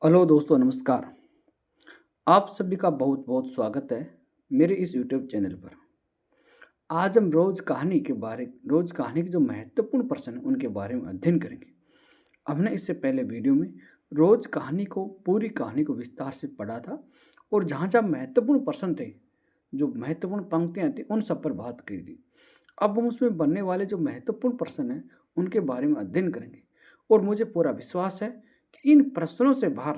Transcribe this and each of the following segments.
Hello दोस्तों, नमस्कार। आप सभी का बहुत बहुत स्वागत है मेरे इस यूट्यूब चैनल पर। आज हम रोज़ कहानी के जो महत्वपूर्ण प्रश्न हैं उनके बारे में अध्ययन करेंगे। हमने इससे पहले वीडियो में रोज़ कहानी को पूरी कहानी को विस्तार से पढ़ा था और जहाँ-जहाँ महत्वपूर्ण प्रश्न थे, जो महत्वपूर्ण पंक्तियाँ थी, उन सब पर बात की थी। अब हम उसमें बनने वाले जो महत्वपूर्ण प्रश्न हैं, उनके बारे में अध्ययन करेंगे और मुझे पूरा विश्वास है कि इन प्रश्नों से बाहर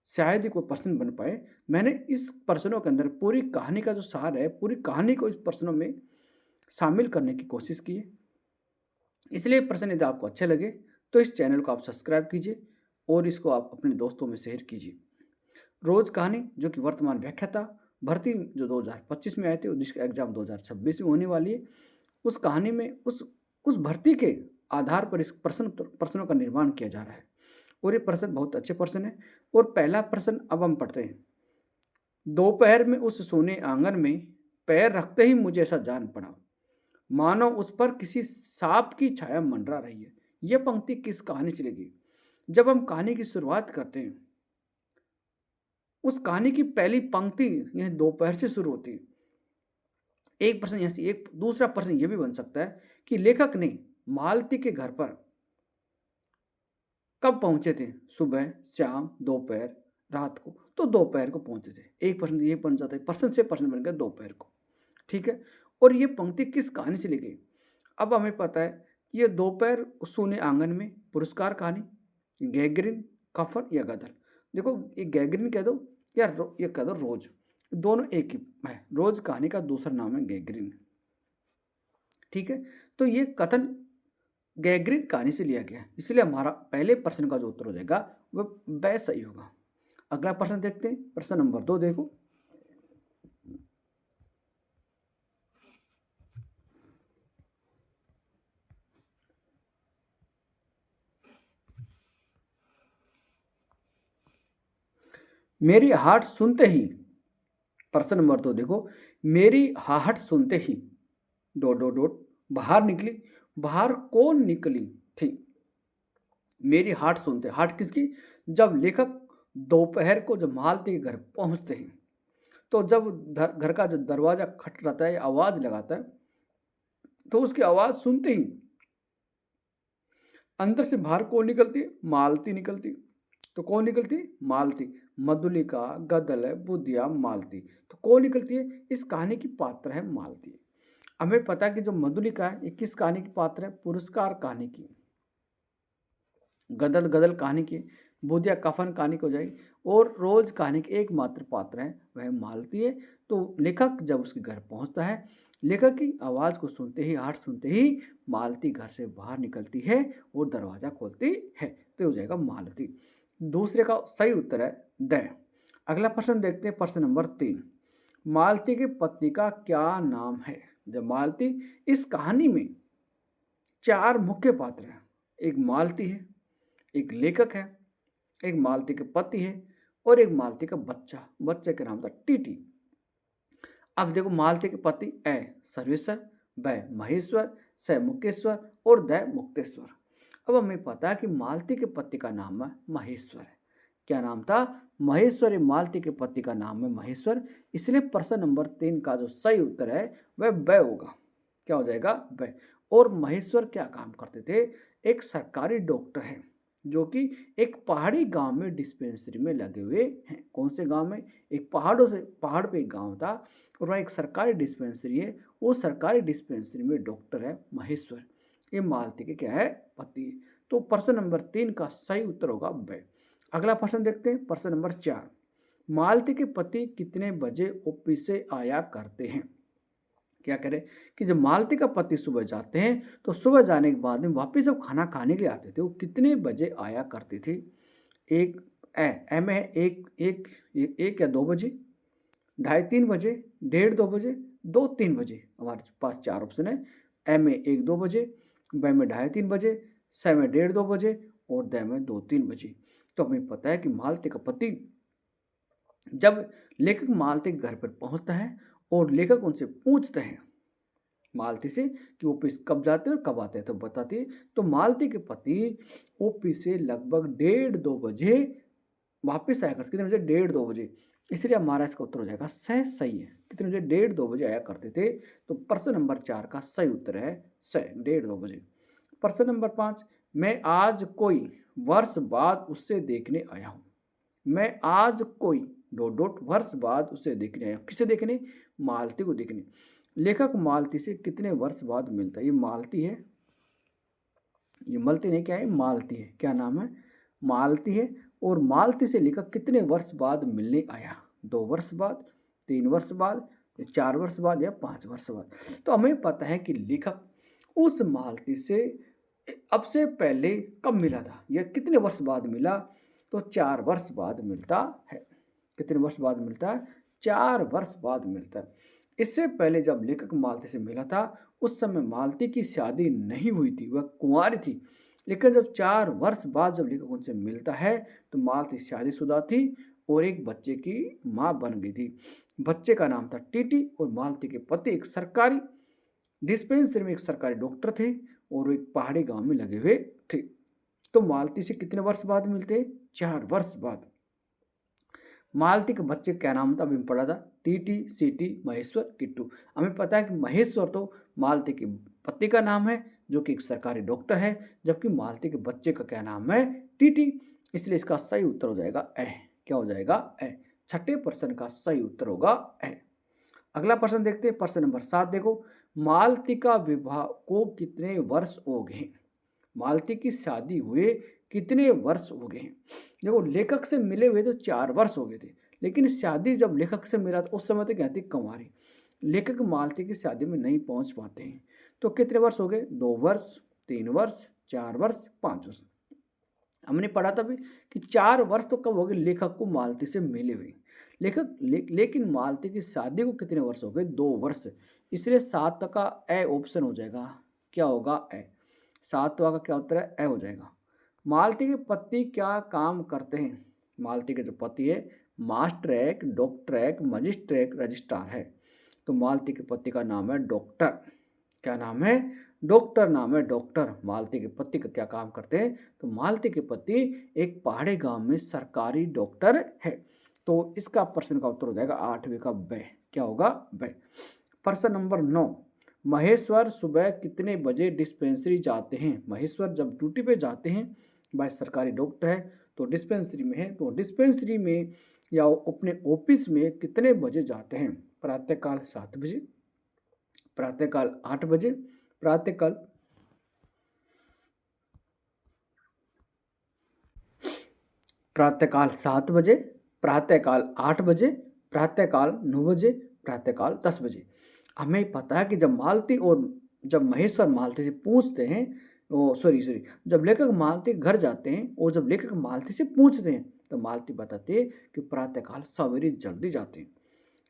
शायद ही कोई प्रश्न बन पाए। मैंने इस प्रश्नों के अंदर पूरी कहानी का जो सार है, पूरी कहानी को इस प्रश्नों में शामिल करने की कोशिश की है। इसलिए प्रश्न यदि आपको अच्छे लगे, तो इस चैनल को आप सब्सक्राइब कीजिए और इसको आप अपने दोस्तों में शेयर कीजिए। रोज़ कहानी जो कि वर्तमान व्याख्याता भर्ती जो 2025 में आए थे और जिसका एग्ज़ाम 2026 में होने वाली है, उस कहानी में उस भर्ती के आधार पर इस प्रश्नों का निर्माण किया जा रहा है और ये प्रश्न बहुत अच्छे प्रश्न हैं। और पहला प्रश्न अब हम पढ़ते हैं। दोपहर में उस सोने आंगन में पैर रखते ही मुझे ऐसा जान पड़ा, मानो उस पर किसी सांप की छाया मंडरा रही है। यह पंक्ति किस कहानी से लगी? जब हम कहानी की शुरुआत करते हैं, उस कहानी की पहली पंक्ति यह दोपहर से शुरू होती है। एक प्रश्न यहाँ से एक दूसरा प्रश्न यह भी बन सकता है कि लेखक ने मालती के घर पर कब पहुंचे थे? सुबह, शाम, दोपहर, रात को? तो दोपहर को पहुंचे थे। एक प्रश्न ये बन जाता है, प्रश्न से प्रश्न बन गया दोपहर को। ठीक है। और ये पंक्ति किस कहानी से ली गई? अब हमें पता है ये दोपहर सोने आंगन में पुरस्कार कहानी, गैगरिन, कफन या गदर। देखो, ये गैगरिन कह दो या ये कह दो रोज, दोनों एक ही है। रोज कहानी का दूसरा नाम है गैगरिन। ठीक है। तो ये कथन गैगरिन कहानी से लिया गया है, इसलिए हमारा पहले प्रश्न का जो उत्तर हो जाएगा वह ब सही होगा। अगला प्रश्न देखते हैं। प्रश्न नंबर 2 देखो। मेरी आहट सुनते ही, प्रश्न नंबर 2 देखो। मेरी आहट सुनते ही डॉट डॉट डॉट बाहर निकली। बाहर कौन निकली थी? मेरी आहट सुनते, आहट किसकी? जब लेखक दोपहर को जब मालती के घर पहुंचते हैं, तो जब घर का जो दरवाजा खटखटाता है, आवाज लगाता है, तो उसकी आवाज सुनते ही अंदर से बाहर कौन निकलती है? मालती निकलती। तो कौन निकलती? मालती। मधुलिका, गदल, बुधिया, मालती। तो कौन निकलती है? इस कहानी की पात्र है मालती। हमें पता है कि जो मधुलिका है, ये किस कहानी की पात्र है? पुरस्कार कहानी की। गदल गदल कहानी की, बुधिया कफन कहानी को जाएगी और रोज कहानी के एकमात्र पात्र है वह मालती है। तो लेखक जब उसके घर पहुंचता है, लेखक की आवाज को सुनते ही, आहट सुनते ही मालती घर से बाहर निकलती है और दरवाजा खोलती है। तो हो जाएगा मालती। दूसरे का सही उत्तर है द। अगला प्रश्न देखते हैं। प्रश्न नंबर 3। मालती के पति का क्या नाम है? जब मालती, इस कहानी में 4 मुख्य पात्र हैं। एक मालती है, एक लेखक है, एक मालती के पति है और एक मालती का बच्चा। बच्चे का नाम था टीटी। अब देखो, मालती के पति ए सर्वेश्वर, ब महेश्वर, स मुकेश्वर और द मुक्तेश्वर। अब हमें पता है कि मालती के पति का नाम है महेश्वर है। क्या नाम था? महेश्वर। ये मालती के पति का नाम है महेश्वर। इसलिए प्रश्न नंबर 3 का जो सही उत्तर है वह ब होगा। क्या हो जाएगा? ब। और महेश्वर क्या काम करते थे? एक सरकारी डॉक्टर है जो कि एक पहाड़ी गांव में डिस्पेंसरी में लगे हुए हैं। कौन से गांव में? एक पहाड़ पे एक गांव था और वहाँ एक सरकारी डिस्पेंसरी है। वो सरकारी डिस्पेंसरी में डॉक्टर है महेश्वर। ये मालती के क्या है? पति। तो प्रश्न नंबर 3 का सही उत्तर होगा ब। अगला प्रश्न देखते हैं। प्रश्न नंबर 4। मालती के पति कितने बजे ऑफिस से आया करते हैं? क्या करें कि जब मालती का पति सुबह जाते हैं, तो सुबह जाने के बाद में वापस जब खाना खाने के लिए आते थे, वो कितने बजे आया करती थी? एक एम है एक या 2 बजे, 2:30-3 बजे, 1:30-2 बजे, 2-3 बजे। हमारे पास 4 ऑप्शन है। एम में 1-2 बजे, ब में 2:30-3 बजे, स में 1:30-2 बजे और द में 2-3 बजे। तो हमें पता है कि मालती का पति, जब लेखक मालती के घर पर पहुंचता है और लेखक उनसे पूछते हैं मालती से कि ऑफिस कब जाते हैं और कब आते हैं, तो बताती है। तो मालती के पति ऑफिस से लगभग 1:30-2 बजे वापस आया करते, कितने बजे, 1:30-2 बजे। इसलिए हमारा इसका उत्तर हो जाएगा सही है, कितने बजे, 1:30-2 बजे आया करते थे। तो प्रश्न नंबर 4 का सही उत्तर है 1:30-2 बजे। प्रश्न नंबर 5, मैं आज कोई वर्ष बाद उससे देखने आया हूँ। मैं आज कोई ... वर्ष बाद उसे देखने आया हूँ। किसे देखने, मालती को देखने। लेखक मालती से कितने वर्ष बाद मिलता है, ये मालती है, ये मलती नहीं, क्या है, मालती है। क्या नाम है, मालती है। और मालती से लेखक कितने वर्ष बाद मिलने आया, 2 वर्ष बाद, 3 वर्ष बाद, 4 वर्ष बाद या 5 वर्ष बाद। तो हमें पता है कि लेखक उस मालती से अब से पहले कब मिला था, यह कितने वर्ष बाद मिला, तो 4 वर्ष बाद मिलता है। कितने वर्ष बाद मिलता है, 4 वर्ष बाद मिलता है। इससे पहले जब लेखक मालती से मिला था उस समय मालती की शादी नहीं हुई थी, वह कुंवारी थी। लेकिन जब 4 वर्ष बाद जब लेखक उनसे मिलता है तो मालती शादीशुदा थी और एक बच्चे की माँ बन गई थी। बच्चे का नाम था टीटी और मालती के पति एक सरकारी डिस्पेंसरी में एक सरकारी डॉक्टर थे और एक पहाड़ी गांव में लगे हुए थे। तो मालती से कितने वर्ष बाद मिलते, 4 वर्ष बाद। मालती के बच्चे का क्या नाम था, अभी पढ़ा था, टीटी, सीटी, महेश्वर, किट्टू। हमें पता है कि महेश्वर तो मालती के पति का नाम है जो कि एक सरकारी डॉक्टर है, जबकि मालती के बच्चे का क्या नाम है, टीटी। इसलिए इसका सही उत्तर हो जाएगा ए। क्या हो जाएगा, ए। छठे प्रश्न का सही उत्तर होगा ए। अगला प्रश्न देखते हैं, प्रश्न नंबर 7 देखो, मालती का विवाह को कितने वर्ष हो गए। मालती की शादी हुए कितने वर्ष हो गए हैं। देखो लेखक से मिले हुए तो 4 वर्ष हो गए थे, लेकिन शादी जब लेखक से मिला तो उस समय तो क्या थी, कुंवारी। लेखक मालती की शादी में नहीं पहुंच पाते हैं, तो कितने वर्ष हो गए, 2 वर्ष, 3 वर्ष, 4 वर्ष, 5 वर्ष। हमने पढ़ा था भी कि 4 वर्ष तो कब हो गए लेखक को मालती से मिले हुए, लेकिन मालती की शादी को कितने वर्ष हो गए, 2 वर्ष। इसलिए 7 का ए ऑप्शन हो जाएगा। क्या होगा, ए। 7वां का क्या उत्तर है, ए हो जाएगा। मालती के पति क्या काम करते हैं। मालती के जो पति है मास्टर एक, डॉक्टर एक, मजिस्ट्रेट, रजिस्ट्रार है। तो मालती के पति का नाम है डॉक्टर। क्या नाम है, डॉक्टर नाम है, डॉक्टर। मालती के पति का क्या काम करते हैं, तो मालती के पति एक पहाड़ी गांव में सरकारी डॉक्टर है। तो इसका प्रश्न का उत्तर हो जाएगा 8वें का ब। क्या होगा, ब। प्रश्न नंबर 9, महेश्वर सुबह कितने बजे डिस्पेंसरी जाते हैं। महेश्वर जब ड्यूटी पे जाते हैं, भाई सरकारी डॉक्टर है तो डिस्पेंसरी में है, तो डिस्पेंसरी में या अपने ऑफिस में कितने बजे जाते हैं। प्रातःकाल 7 बजे, प्रातःकाल 8 बजे, प्रातःकाल 7 बजे, प्रातःकाल 8 बजे, प्रातःकाल 9 बजे, प्रातःकाल 10 बजे। हमें पता है कि जब महेश्वर मालती से पूछते हैं, जब लेखक मालती के घर जाते हैं और जब लेखक मालती से पूछते हैं तो मालती बताती है कि प्रातःकाल सवेरे जल्दी जाते हैं।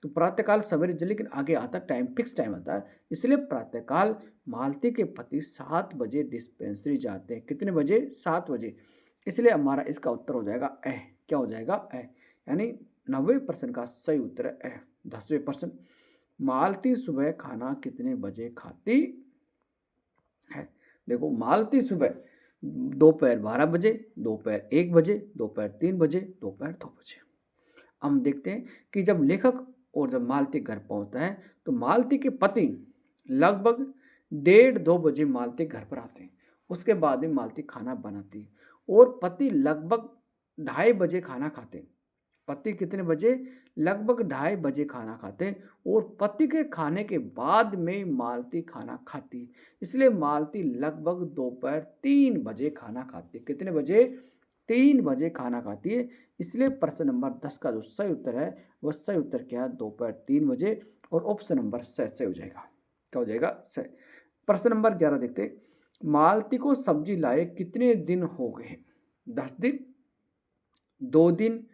तो प्रातःकाल सवेरे जल्दी, लेकिन आगे आता टाइम, फिक्स टाइम आता है, इसलिए प्रातःकाल मालती के पति 7 बजे डिस्पेंसरी जाते हैं। कितने बजे, 7 बजे। इसलिए हमारा इसका उत्तर हो जाएगा ए। क्या हो जाएगा, ए। यानी 90वें प्रश्न का सही उत्तर है ए। 10वें प्रश्न, मालती सुबह खाना कितने बजे खाती है। देखो मालती सुबह दोपहर 12 बजे, दोपहर 1 बजे, दोपहर 3 बजे, दोपहर 2 बजे। हम देखते हैं कि जब लेखक और जब मालती घर पहुंचता है तो मालती के पति लगभग 1:30-2 बजे मालती घर पर आते हैं। उसके बाद में मालती खाना बनाती है और पति लगभग 2:30 बजे खाना खाते हैं। पति कितने बजे, लगभग 2:30 बजे खाना खाते हैं और पति के खाने के बाद में मालती खाना खाती है। इसलिए मालती लगभग दोपहर 3 बजे खाना खाती है। कितने बजे, 3 बजे खाना खाती है। इसलिए प्रश्न नंबर 10 का जो सही उत्तर है वह सही उत्तर क्या है, दोपहर 3 बजे, और ऑप्शन नंबर सही हो जाएगा। क्या हो जाएगा, सही। प्रश्न नंबर 11 देखते हैं, मालती को सब्जी लाए कितने दिन हो गए। 10 दिन, 2 दिन,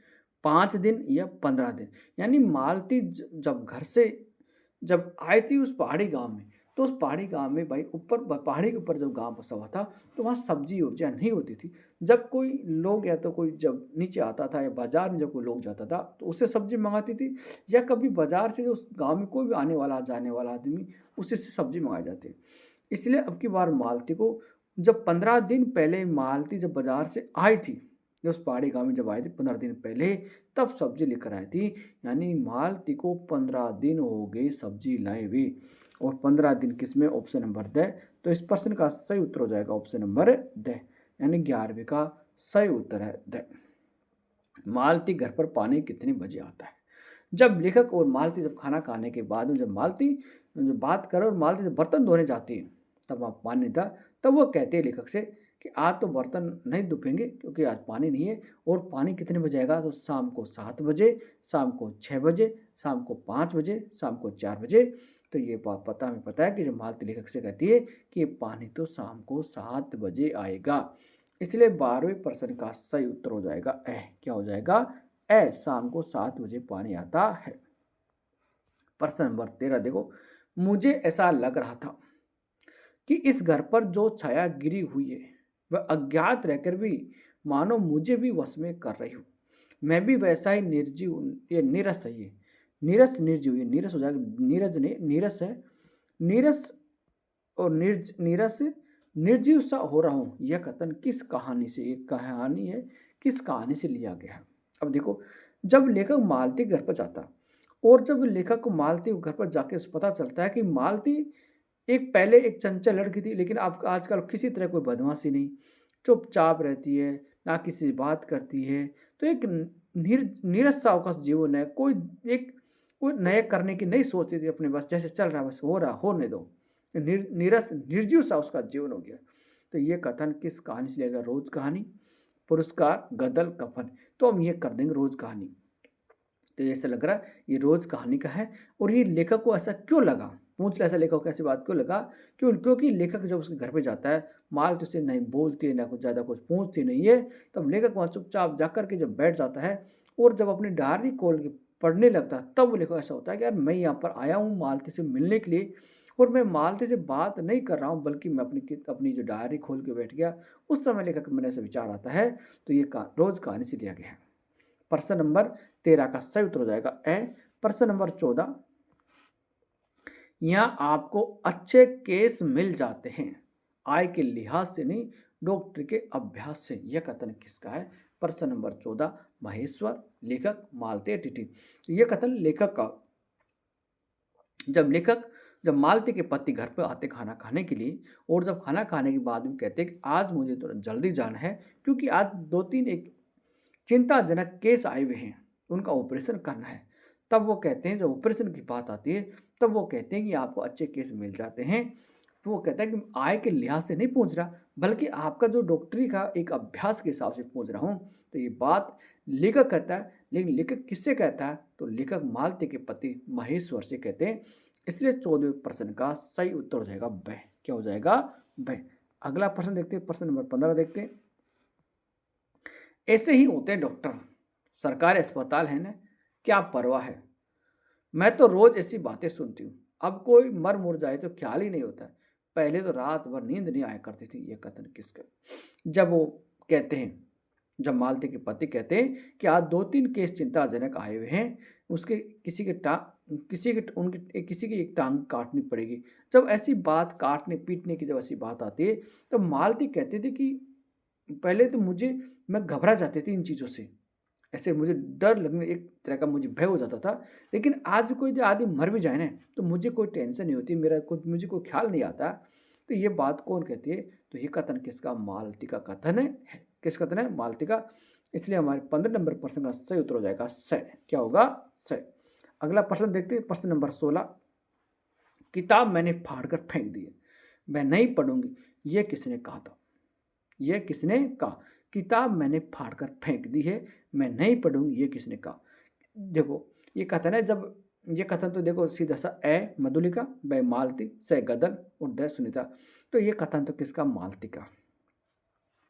5 दिन या 15 दिन। यानी मालती जब घर से जब आई थी उस पहाड़ी गांव में तो उस पहाड़ी गाँव में भाई ऊपर पहाड़ी के ऊपर जब गाँव बसा हुआ था, तो वहाँ सब्जी-वब्जियाँ नहीं होती थी। जब कोई लोग या तो कोई जब नीचे आता था या बाज़ार में जब कोई लोग जाता था, तो उससे सब्ज़ी मँगाती थी या कभी बाज़ार से उस गाँव में कोई भी आने वाला, जाने वाला आदमी, उसी से सब्ज़ी मँगाई जाती है। इसलिए अब की बार मालती को जब 15 दिन पहले मालती जब बाज़ार से आई थी, जो उस पहाड़ी गाँव में जब आई थी 15 दिन पहले, तब सब्ज़ी लेकर आई थी। यानी मालती को 15 दिन हो गए सब्ज़ी लाए हुए और 15 दिन किसमें? ऑप्शन नंबर ड। तो इस प्रश्न का सही उत्तर हो जाएगा ऑप्शन नंबर ड, यानी 11वीं का सही उत्तर है ड। मालती घर पर पानी कितने बजे आता है? जब लेखक और मालती जब खाना खाने के बाद में जब मालती जो बात करे और मालती जब बर्तन धोने जाती है, तब वहाँ पानी नहीं था। तब वो कहते हैं लेखक से कि आज तो बर्तन नहीं धुपेंगे क्योंकि आज पानी नहीं है। और पानी कितने बजे आएगा? तो शाम को 7 बजे, शाम को 6 बजे, शाम को 5 बजे, शाम को 4 बजे। तो ये बात हमें पता है कि जब मालती लेखक से कहती है कि पानी तो शाम को 7 बजे आएगा। इसलिए 12वें प्रश्न का सही उत्तर हो जाएगा ए। क्या हो जाएगा? ए, शाम को 7 बजे पानी आता है। प्रश्न नंबर 13 देखो, मुझे ऐसा लग रहा था कि इस घर पर जो छाया गिरी हुई है वह अज्ञात रहकर भी मानो मुझे भी वश में कर रही हो। मैं भी वैसा ही निर्जीव, ये नीरस है, ये नीरस निर्जीव, ये नीरस हो जाएगा, नीरज ने नीरस है, नीरस और नीरस निर्जीव सा हो रहा हूँ। यह कथन किस कहानी से, एक कहानी है, किस कहानी से लिया गया है? अब देखो, जब लेखक मालती के घर पर जाता और जब लेखक को मालती के घर पर जाके पता चलता है कि मालती एक पहले एक चंचल लड़की थी, लेकिन अब आजकल किसी तरह कोई बदमाशी नहीं, चुपचाप रहती है, ना किसी से बात करती है। तो एक नीरस सा उसका जीवन है, कोई नए करने की नहीं सोचती थी अपने, बस जैसे चल रहा है बस हो रहा, होने दो। नीरस निर्जीव सा उसका जीवन हो गया। तो ये कथन किस कहानी से लेगा? रोज कहानी, पुरस्कार, गदल, कफन। तो हम ये कर देंगे रोज कहानी। तो ऐसा लग रहा है ये रोज कहानी का है। और ये लेखक को ऐसा क्यों लगा, पूछ ले, ऐसा लेखक को ऐसी बात क्यों लगा? क्योंकि लेखक जब उसके घर पे जाता है, मालती उससे नहीं बोलती है, ना कुछ ज़्यादा कुछ पूछती नहीं है। तब लेखक वहाँ चुपचाप जाकर के जब बैठ जाता है और जब अपनी डायरी खोल के पढ़ने लगता है, तब वो लेखक ऐसा होता है कि यार मैं यहाँ पर आया हूँ मालती से मिलने के लिए, और मैं मालती से बात नहीं कर रहा हूँ, बल्कि मैं अपनी जो डायरी खोल के बैठ गया। उस समय लेखक के मन में ऐसा विचार आता है। तो ये रोज कहानी से लिया गया है। प्रश्न नंबर 13 का सही उत्तर हो जाएगा ए। प्रश्न नंबर 14, यहाँ आपको अच्छे केस मिल जाते हैं, आय के लिहाज से नहीं, डॉक्टर के अभ्यास से। यह कथन किसका है? प्रश्न नंबर 14, महेश्वर, लेखक मालती टिटी। यह कथन लेखक का। जब मालती के पति घर पर आते खाना खाने के लिए, और जब खाना खाने के बाद भी कहते कि आज मुझे थोड़ा जल्दी जाना है क्योंकि आज 2-3 एक चिंताजनक केस आए हुए हैं, उनका ऑपरेशन करना है। तब वो कहते हैं, जब ऑपरेशन की बात आती है, तब वो कहते हैं कि आपको अच्छे केस मिल जाते हैं। तो वो कहता है कि आय के लिहाज से नहीं पूछ रहा, बल्कि आपका जो डॉक्टरी का एक अभ्यास के हिसाब से पूछ रहा हूँ। तो ये बात लेखक कहता है, लेकिन लेखक किससे कहता है? तो लेखक मालती के पति महेश्वर से कहते हैं। इसलिए 14वें प्रश्न का सही उत्तर हो जाएगा ब। क्या हो जाएगा? ब। अगला प्रश्न देखते हैं, प्रश्न नंबर 15 देखते हैं। ऐसे ही होते हैं डॉक्टर, सरकारी अस्पताल है ना, क्या परवाह है। मैं तो रोज ऐसी बातें सुनती हूँ, अब कोई मर मुर जाए तो ख्याल ही नहीं होता है। पहले तो रात भर नींद नहीं आया करती थी। ये कथन किसका? जब वो कहते हैं, जब मालती के पति कहते हैं कि आज 2-3 केस चिंताजनक आए हुए हैं, उसके किसी के किसी की एक टांग काटनी पड़ेगी। जब ऐसी बात काटने पीटने की जब ऐसी बात आती है, तो मालती कहती थी कि पहले तो मैं घबरा जाती थी इन चीज़ों से, ऐसे मुझे डर लगने, एक तरह का मुझे भय हो जाता था। लेकिन आज कोई जो आदमी मर भी जाए ना, तो मुझे कोई टेंशन नहीं होती, मुझे कोई ख्याल नहीं आता। तो ये बात कौन कहती है? तो ये कथन किसका? मालती का कथन है। किस कथन है? मालती का। इसलिए हमारे 15 नंबर प्रश्न का सही उत्तर हो जाएगा स। क्या होगा? स। अगला प्रश्न देखते हैं, प्रश्न नंबर 16, किताब मैंने फाड़ कर फेंक दी है, मैं नहीं पढ़ूंगी, ये किसने कहा था? यह किसने कहा? किताब मैंने फाड़ कर फेंक दी है, मैं नहीं पढ़ूंगी, ये किसने कहा? देखो, ये कथन है, जब ये कथन तो देखो सीधा सा ए मधुलिका, ब मालती, स गदल और ड सुनीता। तो ये कथन तो किसका? मालती का।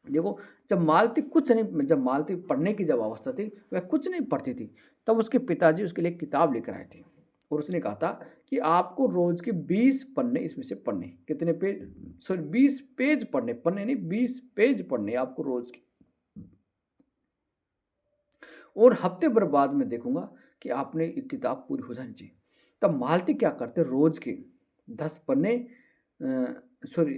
देखो, जब मालती पढ़ने की जब अवस्था थी, वह कुछ नहीं पढ़ती थी, तब उसके पिताजी उसके लिए किताब लेकर आए थे। और उसने कहा था कि आपको रोज के 20 पन्ने इसमें से पढ़ने। कितने पेज? सॉरी 20 पेज पढ़ने, पन्ने नहीं 20 पेज पढ़ने आपको रोज के। और हफ्ते भर बाद में देखूंगा कि आपने एक किताब पूरी हो जानी चाहिए। तब मालती क्या करते, रोज के 10 पन्ने, सॉरी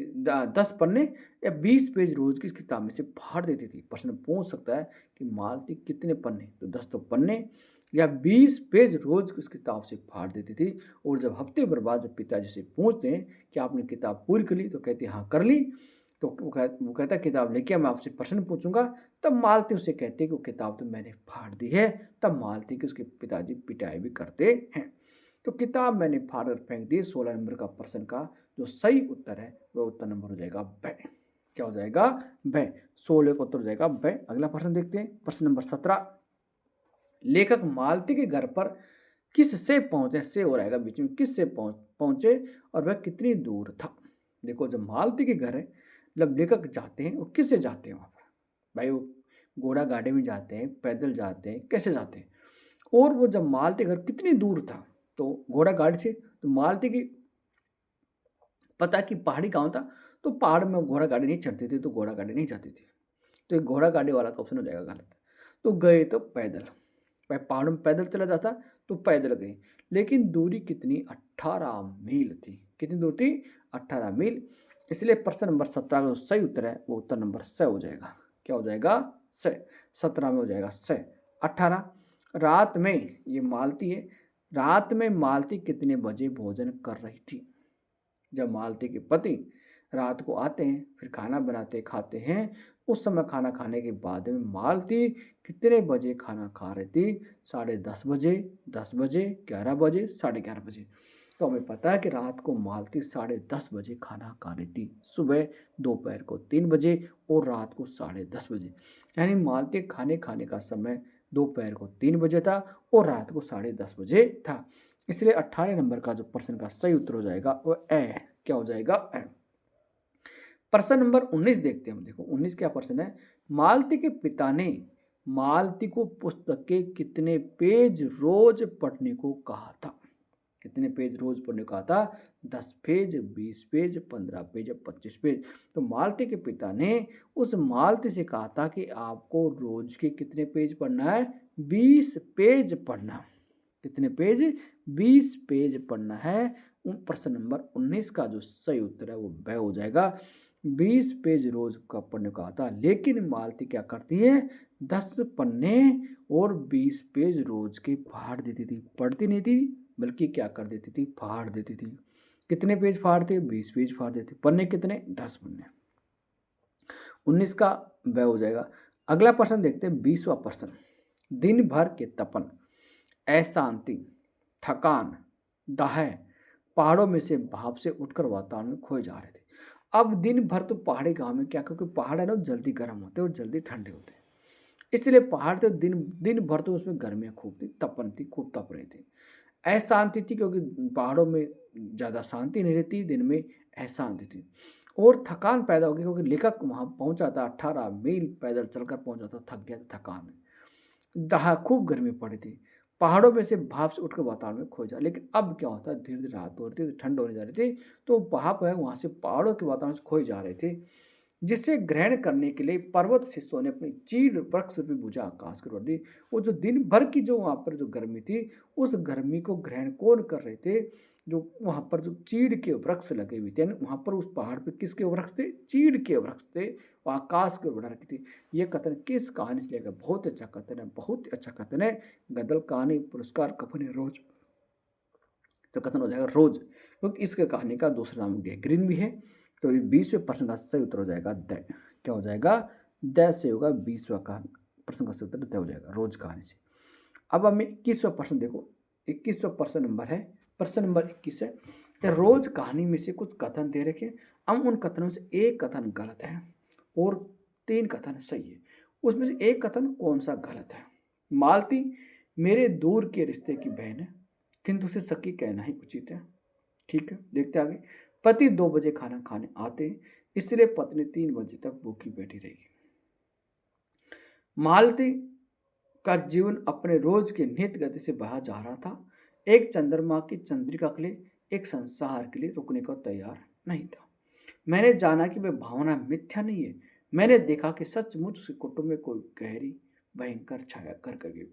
10 पन्ने या 20 पेज रोज की इस किताब में से फाड़ देती थी। प्रश्न पूछ सकता है कि मालती कितने पन्ने, तो 10 तो पन्ने या 20 पेज रोज की उस किताब से फाड़ देती थी। और जब हफ्ते भर बाद जब पिताजी से पूछते हैं कि आपने किताब पूरी कर ली, तो कहती हाँ कर ली। तो वो कहता है किताब लेके मैं आपसे प्रश्न पूछूंगा। तब मालती उसे कहते कि वो किताब तो मैंने फाड़ दी है। तब मालती की उसके पिताजी पिटाई भी करते हैं। तो किताब मैंने फाड़ कर फेंक दी। 16 नंबर का प्रश्न का जो सही उत्तर है वह उत्तर नंबर हो जाएगा ब। क्या हो जाएगा? ब। 16 का उत्तर हो जाएगा ब। अगला प्रश्न देखते हैं, प्रश्न नंबर 17। लेखक मालती के घर पर किससे पहुंचे, से हो रहेगा बीच में, किससे पहुंचे और वह कितनी दूर था। देखो जब मालती के घर है, जब लेखक जाते हैं वो किससे जाते हैं वहां पर? भाई वो घोड़ा गाड़ी में जाते हैं, पैदल जाते हैं, कैसे जाते हैं? और वो जब मालती घर कितनी दूर था, तो घोड़ा गाड़ी से। तो मालती की पता है कि पहाड़ी गांव था, तो पहाड़ में घोड़ा गाड़ी नहीं चढ़ती थी, तो घोड़ा गाड़ी नहीं जाती थी। तो एक घोड़ा गाड़ी वाला तो ऑप्शन हो जाएगा गलत। तो गए तो पैदल, भाई पहाड़ में पैदल चला जाता तो पैदल गए। लेकिन दूरी कितनी? 18 मील थी। कितनी दूर थी? 18 मील। इसलिए प्रश्न नंबर 17 का जो सही उत्तर है वो उत्तर नंबर स हो जाएगा। क्या हो जाएगा? स। 17 में हो जाएगा स। 18। रात में, ये मालती है, रात में मालती कितने बजे भोजन कर रही थी? जब मालती के पति रात को आते हैं, फिर खाना बनाते खाते हैं, उस समय खाना खाने के बाद में मालती कितने बजे खाना खा रही थी? 10:30 बजे, 10 बजे, 11 बजे, 11:30 बजे। तो हमें पता है कि रात को मालती 10:30 बजे खाना खा रही थी, सुबह दोपहर को 3 बजे और रात को 10:30 बजे। यानी मालती खाने खाने का समय दोपहर को 3 बजे था और रात को 10:30 बजे था। इसलिए 18 नंबर का जो प्रश्न का सही उत्तर हो जाएगा वो ए है। क्या हो जाएगा? ए। प्रश्न नंबर 19 देखते हैं हम। देखो 19 क्या प्रश्न है। मालती के पिता ने मालती को पुस्तक के कितने पेज रोज पढ़ने को कहा था? कितने पेज रोज पढ़ने को कहा था? 10 पेज, 20 पेज, 15 पेज या 25 पेज। तो मालती के पिता ने उस मालती से कहा था कि आपको रोज के कितने पेज पढ़ना है? 20 पेज पढ़ना। कितने पेज? 20 पेज पढ़ना है। प्रश्न नंबर 19 का जो सही उत्तर है वो ब हो जाएगा। 20 पेज रोज का पढ़ने को आता, लेकिन मालती क्या करती है? 10 पन्ने और 20 पेज रोज के फाड़ देती थी। पढ़ती नहीं थी, बल्कि क्या कर देती थी? फाड़ देती थी। कितने पेज फाड़ते? 20 पेज फाड़ देते। पन्ने कितने? 10 पन्ने। 19 का ब हो जाएगा। अगला प्रश्न देखते हैं, 20वां प्रश्न। दिन भर के तपन, अशांति, थकान, दाह पहाड़ों में से भाप से उठकर वातावरण में खोए जा रहे थे। अब दिन भर तो पहाड़ी गांव में क्या, क्योंकि पहाड़ है ना जल्दी गर्म होते हैं और जल्दी ठंडे होते हैं, इसलिए पहाड़ तो दिन दिन भर तो उसमें गर्मियाँ खूब थी, तपन थी, खूब तप रही थी। अशांति थी क्योंकि पहाड़ों में ज़्यादा शांति नहीं रहती, दिन में अशांति थी। और थकान पैदा हो गई क्योंकि लेखक वहाँ पहुँचा था, 18 मील पैदल चलकर पहुँचा था, थक गया था, थकान में। दाह खूब गर्मी पड़ी थी। पहाड़ों में से भाप से उठकर वातावरण में खो जा। लेकिन अब क्या होता है, धीरे धीरे रात हो रही थी, ठंड होने जा रही थी, तो भाप है वहाँ से पहाड़ों के वातावरण से खोए जा रहे थे, जिसे ग्रहण करने के लिए पर्वत शिष्यों ने अपनी चीड़ वृक्ष रूपी भुजा आकाश की ओर दी। वो जो दिन भर की जो वहाँ पर जो गर्मी थी, उस गर्मी को ग्रहण कौन कर रहे थे? जो वहाँ पर जो चीड़ के वृक्ष लगे हुए थे, यानी वहाँ पर उस पहाड़ पे किसके वृक्ष थे? चीड़ के वृक्ष थे, वो आकाश की ओर बढ़ा रखी थी। ये कथन किस कहानी से लेकर? बहुत अच्छा कथन है, बहुत अच्छा कथन है। गदल कहानी पुरस्कार कफन रोज, तो कथन हो जाएगा रोज, क्योंकि इसके कहानी का दूसरा नाम गैगरीन भी है। तो 20वें प्रश्न का सही उत्तर हो जाएगा द। क्या हो जाएगा? द से होगा 20वां का प्रश्न का सही उत्तर द हो जाएगा, रोज कहानी से। अब हमें 21वां प्रश्न देखो। 21वां प्रश्न नंबर है, प्रश्न नंबर 21 है कि रोज कहानी में से कुछ कथन दे रखे, हम उन कथनों से एक कथन गलत है और 3 कथन सही है। उसमें से एक कथन कौन सा गलत है? मालती मेरे दूर के रिश्ते की बहन है, किंतु उसे सखी कहना ही उचित है। ठीक है, देखते आगे। पति 2 बजे खाना खाने आते, इसलिए पत्नी 3 बजे तक भूखी बैठी रहेगी। मालती का जीवन अपने रोज के नित्य गति से बहा जा रहा था, एक चंद्रमा की चंद्रिका के लिए, एक संसार के लिए रुकने को तैयार नहीं था। मैंने जाना कि वह भावना मिथ्या नहीं है। मैंने देखा कि सचमुच उसके कुटुंब में कोई गहरी भयंकर छाया घर कर गई।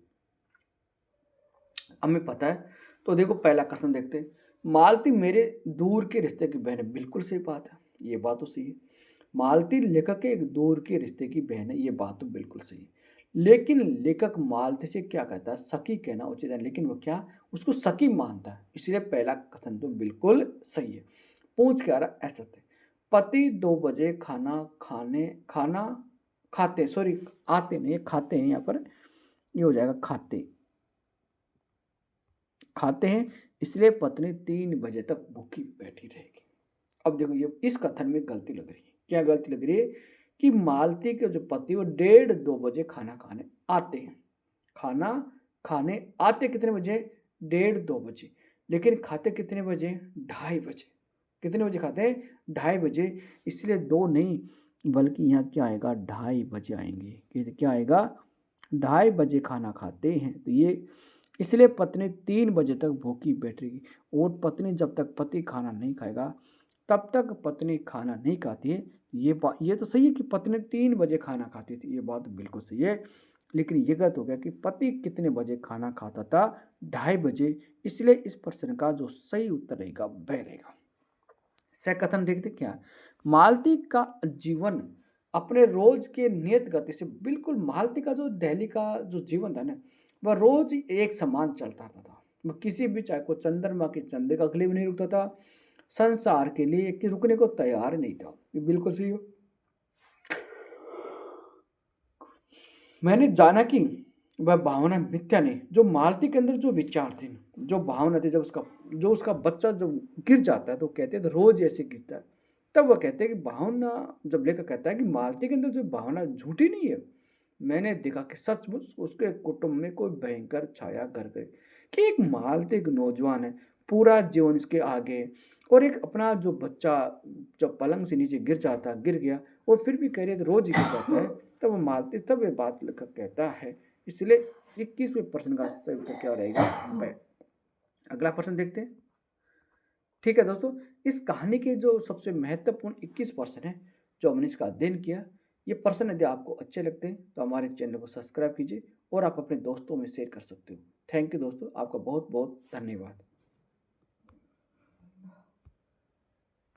हमें पता है। तो देखो पहला कथन देखते हैं। मालती मेरे दूर के रिश्ते की बहन है, बिल्कुल सही बात है। ये बात तो सही है। मालती लेखक के एक दूर के रिश्ते की बहन है, ये बात तो बिल्कुल सही है। लेकिन लेखक मालती से क्या कहता है, सखी कहना उचित है, लेकिन वो क्या उसको सखी मानता है, इसलिए पहला कथन तो बिल्कुल सही है। पूछ क्या रहा ऐसा थे। पति 2 बजे खाना खाते, सॉरी आते नहीं खाते हैं, यहाँ पर ये हो जाएगा खाते खाते हैं, इसलिए पत्नी 3 बजे तक भूखी बैठी रहेगी। अब देखो ये इस कथन में गलती लग रही है। क्या गलती लग रही है कि मालती के जो पति वो 1:30-2 बजे खाना खाने आते हैं। खाना खाने आते कितने बजे, 1:30-2 बजे, लेकिन खाते कितने बजे, 2:30 बजे। कितने बजे खाते हैं, 2:30 बजे, इसलिए 2 नहीं बल्कि यहाँ क्या आएगा, 2:30 बजे आएंगे। क्या आएगा, 2:30 बजे खाना खाते हैं। तो ये इसलिए पत्नी 3 बजे तक भूखी बैठेगी। और पत्नी जब तक पति खाना नहीं खाएगा तब तक पत्नी खाना नहीं खाती है। ये तो सही है कि पत्नी 3 बजे खाना खाती थी, ये बात बिल्कुल सही है। लेकिन ये गलत हो गया कि पति कितने बजे खाना खाता था, 2:30 बजे। इसलिए इस प्रश्न का जो सही उत्तर रहेगा वह रहेगा। कथन देखते क्या है? मालती का जीवन अपने रोज के नियत गति से बिल्कुल, मालती का जो डेली का जो जीवन था ना, वह रोज एक समान चलता रहता था। वह किसी भी, चाहे को चंद्रमा की चंद्रिका के लिए भी नहीं रुकता था, संसार के लिए कि रुकने को तैयार नहीं था। ये बिल्कुल सही हो। मैंने जाना कि वह भावना मिथ्या नहीं। जो मालती के अंदर जो विचार थे, जो भावना थी, जो उसका बच्चा जब गिर जाता है तो कहते हैं तो रोज ऐसे गिरता है, तब वह कहते हैं कि भावना, जब लेकर कहता है कि मालती के अंदर जो भावना झूठी नहीं है। मैंने देखा कि सचमुच उसके कुटुंब में कोई भयंकर छाया घर गई। कि एक मालती, एक नौजवान है, पूरा जीवन इसके आगे, और एक अपना जो बच्चा जब पलंग से नीचे गिर गया, और फिर भी कह रही है तो रोज ही गिर जाता है। तब वो मालती, तब ये बात लेखक कहता है। इसलिए 21वें प्रश्न का सही उत्तर क्या रहेगा, वह। अगला प्रश्न देखते हैं। ठीक है दोस्तों, इस कहानी के जो सबसे महत्वपूर्ण 21 प्रश्न है जो हमने इसका अध्ययन किया, ये प्रश्न यदि आपको अच्छे लगते हैं तो हमारे चैनल को सब्सक्राइब कीजिए और आप अपने दोस्तों में शेयर कर सकते हो। थैंक यू दोस्तों, आपका बहुत बहुत धन्यवाद।